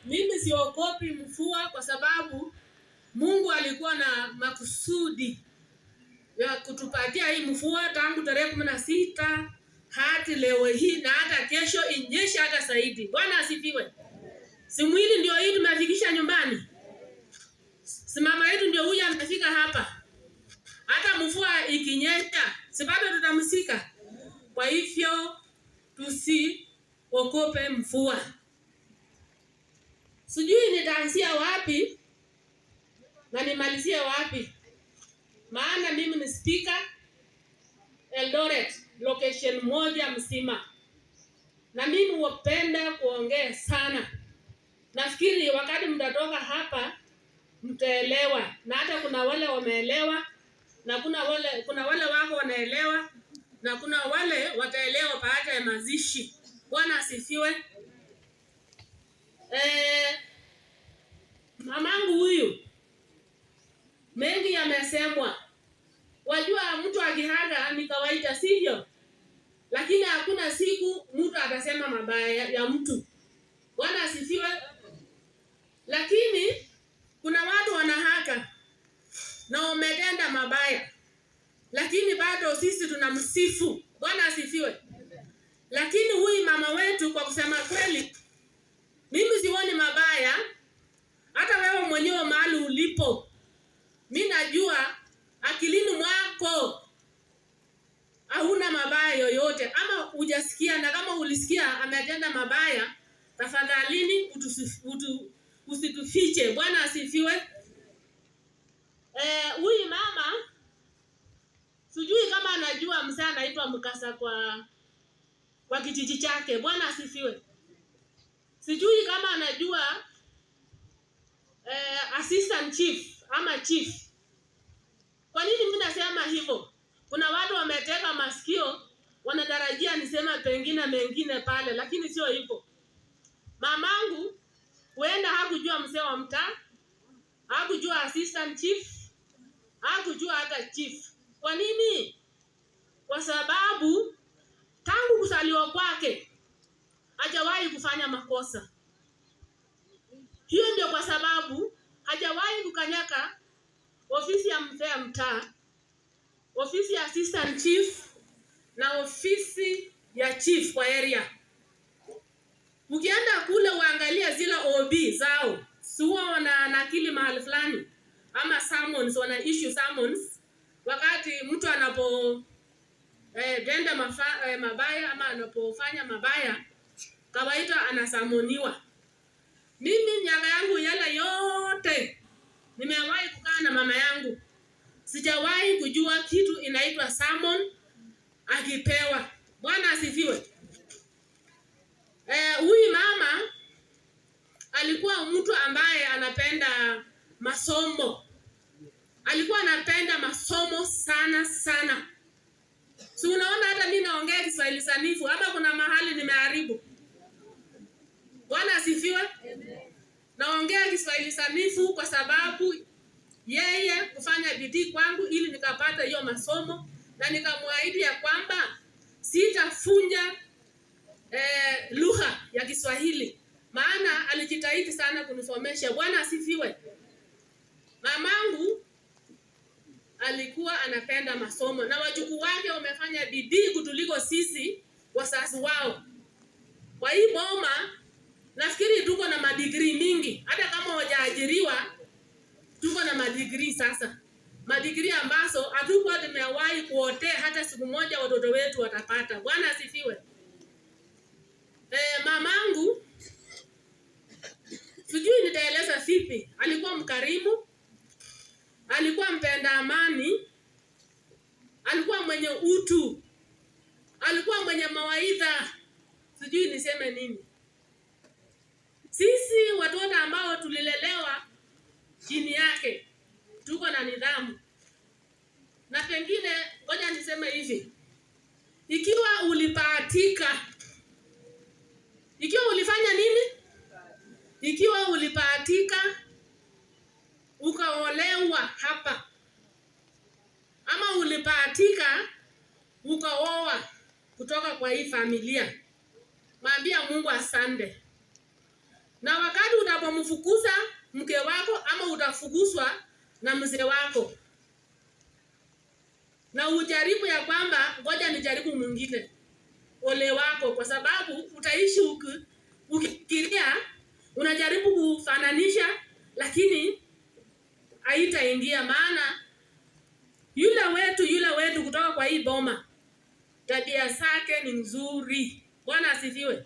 Mimi siogopi mvua kwa sababu Mungu alikuwa na makusudi ya kutupatia hii mvua tangu tarehe 16 hadi leo hii na hata kesho inyeshe hata zaidi. Bwana asifiwe. Si mwili ndio hii tumefikisha nyumbani. Si mama yetu ndio huyu amefika hapa. Hata mvua ikinyesha, si bado tutamsika. Kwa hivyo tusiogope mvua. Sijui nitaanzia wapi na nimalizie wapi. Maana mimi ni speaker Eldoret, location moja mzima. Na mimi hupenda kuongea sana. Nafikiri wakati mtatoka hapa mtaelewa. Na hata kuna wale wameelewa na kuna wale wako wanaelewa na kuna wale wataelewa baada ya mazishi. Bwana asifiwe. Mamangu huyu mengi yamesemwa. Wajua mtu akihaga ni kawaida, sivyo? Lakini hakuna siku mtu atasema mabaya ya mtu. Bwana asifiwe. Lakini kuna watu wanahaga na wametenda mabaya, lakini bado sisi tunamsifu. Bwana asifiwe. Lakini huyu mama wetu, kwa kusema kweli, mimi sioni mabaya. Hata wewe mwenyewe mahali ulipo, mimi najua akilini mwako hauna mabaya yoyote, ama hujasikia. Na kama ulisikia ametenda mabaya, tafadhalini usitufiche. Bwana asifiwe. Huyu mama sijui kama anajua mzee anaitwa Mkasa kwa kijiji chake. Bwana asifiwe. Sijui kama anajua assistant chief ama chief. Kwa nini mimi nasema hivyo? Kuna watu wameteka masikio, wanatarajia nisema pengine mengine pale, lakini sio hivyo. Mamangu huenda hakujua mzee wa mtaa, hakujua assistant chief, hakujua hata chief. Kwa nini? Kwa sababu tangu kuzaliwa kwake hajawahi kufanya makosa. Hiyo ndio kwa sababu hajawahi kukanyaka ofisi ya mzee wa mtaa, ofisi ya assistant chief na ofisi ya chief kwa area. Ukienda kule uangalia zile OB zao, suwa wana nakili mahali fulani ama summons, wana issue summons wakati mtu anapo tenda mabaya ama anapofanya mabaya, kawaida anasamoniwa. Mimi miaka yangu yale yote nimewahi kukaa na mama yangu, sijawahi kujua kitu inaitwa summon akipewa. Bwana asifiwe. Huyu mama alikuwa mtu ambaye anapenda masomo. Alikuwa anapenda masomo sana sana. Si unaona hata mimi naongea Kiswahili sanifu ama kuna mahali nimeharibu? Bwana asifiwe. Naongea Kiswahili sanifu kwa sababu yeye kufanya bidii kwangu ili nikapata hiyo masomo, na nikamwahidi ya kwamba sitafunja lugha ya Kiswahili, maana alijitahidi sana kunisomesha. Bwana asifiwe. Mamangu alikuwa anapenda masomo na wajukuu wake wamefanya bidii kutuliko sisi wazazi wao. Kwa hii boma nafikiri tuko na madigrii mingi, hata kama hawajaajiriwa tuko na madigrii sasa. Madigrii ambazo hatukuwa tumewahi kuotea hata siku moja watoto wetu watapata. Bwana asifiwe. Mamangu sijui nitaeleza vipi. Alikuwa mkarimu, alikuwa mpenda amani, alikuwa mwenye utu, alikuwa mwenye mawaidha. Sijui niseme nini. Sisi watoto ambao tulilelewa chini yake tuko na nidhamu. Na pengine ngoja niseme hivi. Ikiwa ulipatika, ikiwa ulifanya nini? Ikiwa ulipatika ukaolewa hapa, ama ulipatika ukaoa kutoka kwa hii familia, mwambia Mungu asante. utamfukuza mke wako ama utafukuzwa na mzee wako. Na ujaribu ya kwamba ngoja nijaribu mwingine. Ole wako, kwa sababu utaishi ukifikiria unajaribu kufananisha, lakini haitaingia. Maana yule wetu kutoka kwa hii boma, tabia zake ni nzuri. Bwana asifiwe.